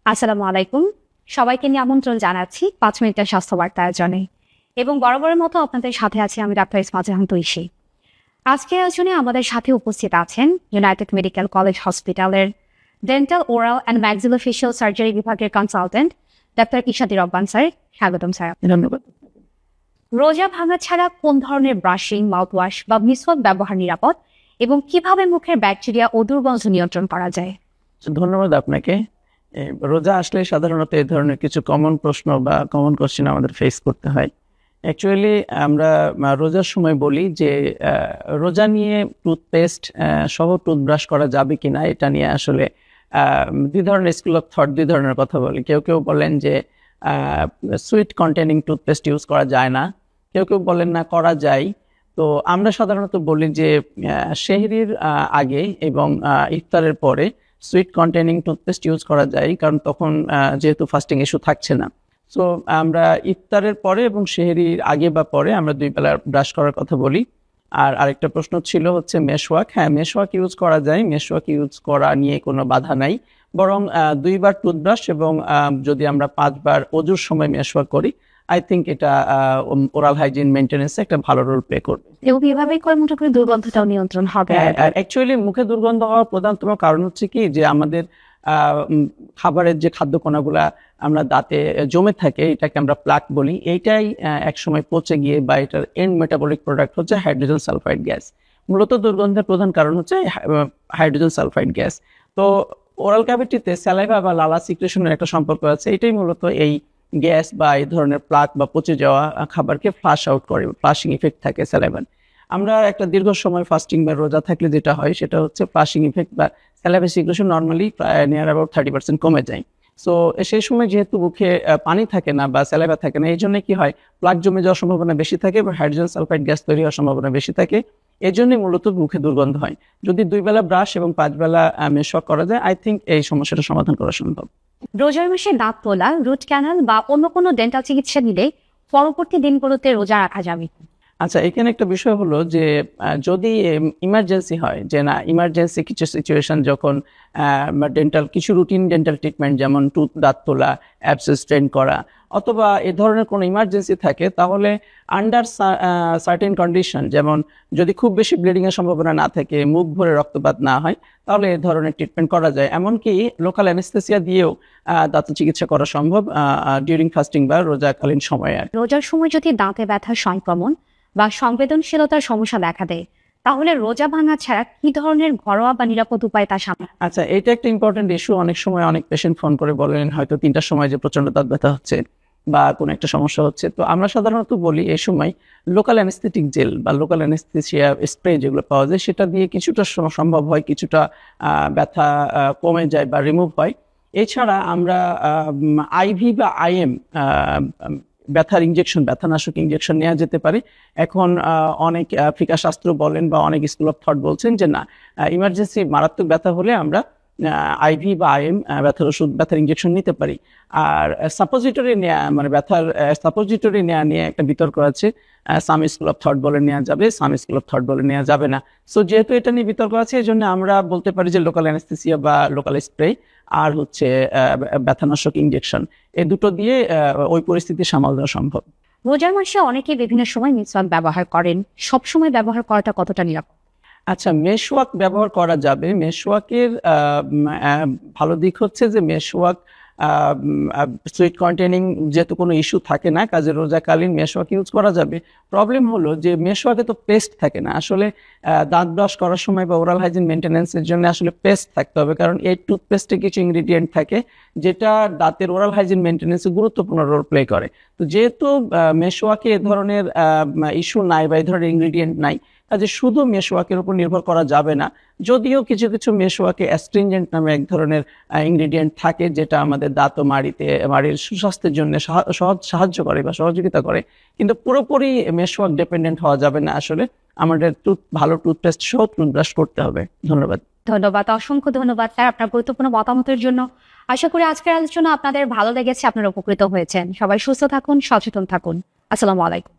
আসসালামু আলাইকুম। সবাইকে নিয়ে আমন্ত্রণ জানাচ্ছি ৫ মিনিটের স্বাস্থ্য বার্তা আয়োজনে এবং বরাবরের মতো আপনাদের সাথে আছি আমি ডাক্তার ইসমাত জাহান তৈশী। আজকের আয়োজনে আমাদের সাথে উপস্থিত আছেন ইউনাইটেড মেডিকেল কলেজ হসপিটালের dental oral and maxillofacial surgery বিভাগের কনসালটেন্ট ডাক্তার ইশাতি রব্বান স্যার। স্বাগতম স্যার। ধন্যবাদ। রোজা ভাঙা ছাড়া কোন ধরনের ব্রাশিং, মাউথওয়াশ বা মিসওয়াক ব্যবহার নিরাপদ এবং কিভাবে মুখের ব্যাকটেরিয়া ও দুর্গন্ধ নিয়ন্ত্রণ করা যায়? ধন্যবাদ আপনাকে। রোজা আসলে সাধারণত এই ধরনের কিছু কমন প্রশ্ন বা কমন কোশ্চেন আমাদের ফেস করতে হয়। অ্যাকচুয়ালি আমরা রোজার সময় বলি যে রোজা নিয়ে টুথপেস্ট সহ টুথব্রাশ করা যাবে কিনা, এটা নিয়ে আসলে দুই ধরনের স্কুল অফ থট, দুই ধরনের কথা বলি। কেউ কেউ বলেন যে সুইট কন্টেনিং টুথপেস্ট ইউজ করা যায় না, কেউ কেউ বলেন না করা যায়। তো আমরা সাধারণত বলি যে সেহরির আগে এবং ইফতারের পরে সুইট কন্টেনিং টুথপেস্ট ইউজ করা যায়, কারণ তখন যেহেতু ফাস্টিং ইস্যু থাকছে না। সো আমরা ইফতারের পরে এবং সেহরির আগে বা পরে আমরা 2 বেলা ব্রাশ করার কথা বলি। আর আরেকটা প্রশ্ন ছিল হচ্ছে মেশওয়াক। হ্যাঁ, মেশওয়াক ইউজ করা যায়, মেশওয়াক ইউজ করা নিয়ে কোনো বাধা নাই। বরং 2 বার টুথব্রাশ এবং যদি আমরা 5 বার অজুর সময় মেশওয়াক করি, আই থিঙ্ক এটা ওরাল হাইজিন মেনটেন্যান্সে একটা ভালো রোল প্লে করবে। এবং এভাবেই করে মোটামুটি দুর্গন্ধটাও নিয়ন্ত্রণ হবে। অ্যাকচুয়ালি মুখে দুর্গন্ধ হওয়ার প্রধানতম কারণ হচ্ছে কি, যে আমাদের খাবারের যে খাদ্য কণাগুলা আমরা দাঁতে জমে থাকে, এটাকে আমরা প্লাক বলি, এইটাই একসময় পচে গিয়ে বা এটার এন্ড মেটাবলিক প্রোডাক্ট হচ্ছে হাইড্রোজেন সালফাইড গ্যাস। মূলত দুর্গন্ধের প্রধান কারণ হচ্ছে হাইড্রোজেন সালফাইড গ্যাস। তো ওরাল ক্যাভিটিতে স্যালাইভা বা লালা সিক্রেশনের একটা সম্পর্ক আছে, এটাই মূলত এই গ্যাস বা এই ধরনের প্লাক বা পচে যাওয়া খাবারকে ফ্লাশ আউট করে, ফ্লাশিং ইফেক্ট থাকে স্যালাইভার। আমরা একটা দীর্ঘ সময় ফাস্টিং বা রোজা থাকলে যেটা হয় সেটা হচ্ছে ফ্লাশিং ইফেক্ট বা স্যালাইভা সিক্রেশন নর্মালি প্রায় নিয়ার অ্যাবাউট 30% কমে যায়। সো সেই সময় যেহেতু মুখে পানি থাকে না বা স্যালাইভা থাকে না, এই জন্য কি হয়, প্লাক জমে যাওয়ার সম্ভাবনা বেশি থাকে বা হাইড্রোজেন সালফাইড গ্যাস তৈরি হওয়ার সম্ভাবনা বেশি থাকে। এই জন্যই মূলত মুখে দুর্গন্ধ হয়। যদি 2 বেলা ব্রাশ এবং 5 বেলা মেশওয়াক করা যায়, আই থিঙ্ক এই সমস্যাটা সমাধান করা সম্ভব। রোজার মাসে দাঁত তোলা, রুট ক্যানাল বা অন্য কোনো ডেন্টাল চিকিৎসা নিলে পরবর্তী দিনগুলোতে রোজা রাখা যাবে? আচ্ছা, এখানে একটা বিষয় হলো যে যদি ইমার্জেন্সি হয়, যে না ইমার্জেন্সি কিছু সিচুয়েশন, যখন ডেন্টাল কিছু রুটিন ডেন্টাল ট্রিটমেন্ট যেমন দাঁত তোলা, অ্যাবসেস স্ট্রেন করা, অথবা এ ধরনের কোনো ইমার্জেন্সি থাকে, তাহলে আন্ডার সার্টেন কন্ডিশন, যেমন যদি খুব বেশি ব্লিডিংয়ের সম্ভাবনা না থাকে, মুখ ভরে রক্তপাত না হয়, তাহলে এ ধরনের ট্রিটমেন্ট করা যায়। এমনকি লোকাল অ্যানেস্থেসিয়া দিয়েও দাঁত চিকিৎসা করা সম্ভব ডিউরিং ফাস্টিং বা রোজাকালীন সময়ে। রোজার সময় যদি দাঁতে ব্যথার সংক্রমণ বা সংবেদনশীলতার সমস্যা দেখা দেয়, তাহলে রোজা ভাঙা ছাড়া কি ধরনের ঘরোয়া বা নিরাপদ উপায় তা সামনে? আচ্ছা, এটা একটা ইম্পর্টেন্ট ইস্যু। অনেক সময় অনেক পেশেন্ট ফোন করে বলেন হয়তো 3টার সময় যে প্রচন্ড দাঁত ব্যথা হচ্ছে বা কোনো একটা সমস্যা হচ্ছে। তো আমরা সাধারণত বলি এই সময় লোকাল অ্যানেস্থেটিক জেল বা লোকাল অ্যানেস্থেসিয়া স্প্রে যেগুলো পাওয়া যায়, সেটা দিয়ে কিছুটা সম্ভব হয়, কিছুটা ব্যথা কমে যায় বা রিমুভ হয়। এছাড়া আমরা আইভি বা আইএম ব্যথার ইনজেকশন, ব্যথানাশক ইনজেকশন নেওয়া যেতে পারে। এখন অনেক ফিকা শাস্ত্র বলেন বা অনেক স্কুল অফ থট বলছেন যে না, ইমার্জেন্সি মারাত্মক ব্যথা হলে আমরা আইভি বা আইএম ব্যথার ওষুধ, ব্যথার ইনজেকশন নিতে পারি। আর সাপোজিটরি নেওয়া, মানে ব্যথার সাপোজিটরি নেওয়া নিয়ে একটা বিতর্ক আছে। সাম স্কুল অফ থট বলে নেওয়া যাবে, সাম স্কুল অফ থট বলে নেওয়া যাবে না। সো যেহেতু এটা নিয়ে বিতর্ক আছে, এই জন্য আমরা বলতে পারি যে লোকাল অ্যানেস্থেসিয়া বা লোকাল স্প্রে আর হচ্ছে ব্যথানাশক ইনজেকশন, এই দুটো দিয়ে ওই পরিস্থিতি সামাল দেওয়া সম্ভব। রোজার মাসে অনেকে বিভিন্ন সময় মিসওয়াক ব্যবহার করেন, সব সময় ব্যবহার করাটা কতটা নিরাপদ? আচ্ছা, মেশওয়াক ব্যবহার করা যাবে। মেশওয়াকের ভালো দিক হচ্ছে যে মেশওয়াক সুইট কন্টেনিং যেহেতু কোনো ইস্যু থাকে না, কাজে রোজাকালীন মেশওয়াক ইউজ করা যাবে। প্রবলেম হলো যে মেশওয়াকে তো পেস্ট থাকে না। আসলে দাঁত ব্রাশ করার সময় বা ওরাল হাইজিন মেনটেন্যান্সের জন্য আসলে পেস্ট থাকতে হবে, কারণ এই টুথপেস্টে কিছু ইনগ্রিডিয়েন্ট থাকে যেটা দাঁতের ওরাল হাইজিন মেনটেন্যান্সে গুরুত্বপূর্ণ রোল প্লে করে। তো যেহেতু মেশওয়াকে এ ধরনের ইস্যু নাই বা এই ধরনের ইনগ্রিডিয়েন্ট নাই, কাজে শুধু মেশওয়াকের উপর নির্ভর করা যাবে না। যদিও কিছু কিছু মেশওয়াকে অ্যাস্ট্রিনজেন্ট নামে এক ধরনের ইনগ্রিডিয়েন্ট থাকে, যেটা আমাদের দাঁত ও মাড়ির সুস্বাস্থ্যের জন্য সাহায্য করে বা সহযোগিতা করে, কিন্তু পুরোপুরি মেশওয়াক ডিপেন্ডেন্ট হওয়া যাবে না। আসলে আমাদের ভালো টুথপেস্ট সহ টুথব্রাশ করতে হবে। ধন্যবাদ। ধন্যবাদ, অসংখ্য ধন্যবাদ স্যার আপনার গুরুত্বপূর্ণ মতামতের জন্য। আশা করি আজকের আলোচনা আপনাদের ভালো লেগেছে, আপনারা উপকৃত হয়েছেন। সবাই সুস্থ থাকুন, সচেতন থাকুন। আসসালামু আলাইকুম।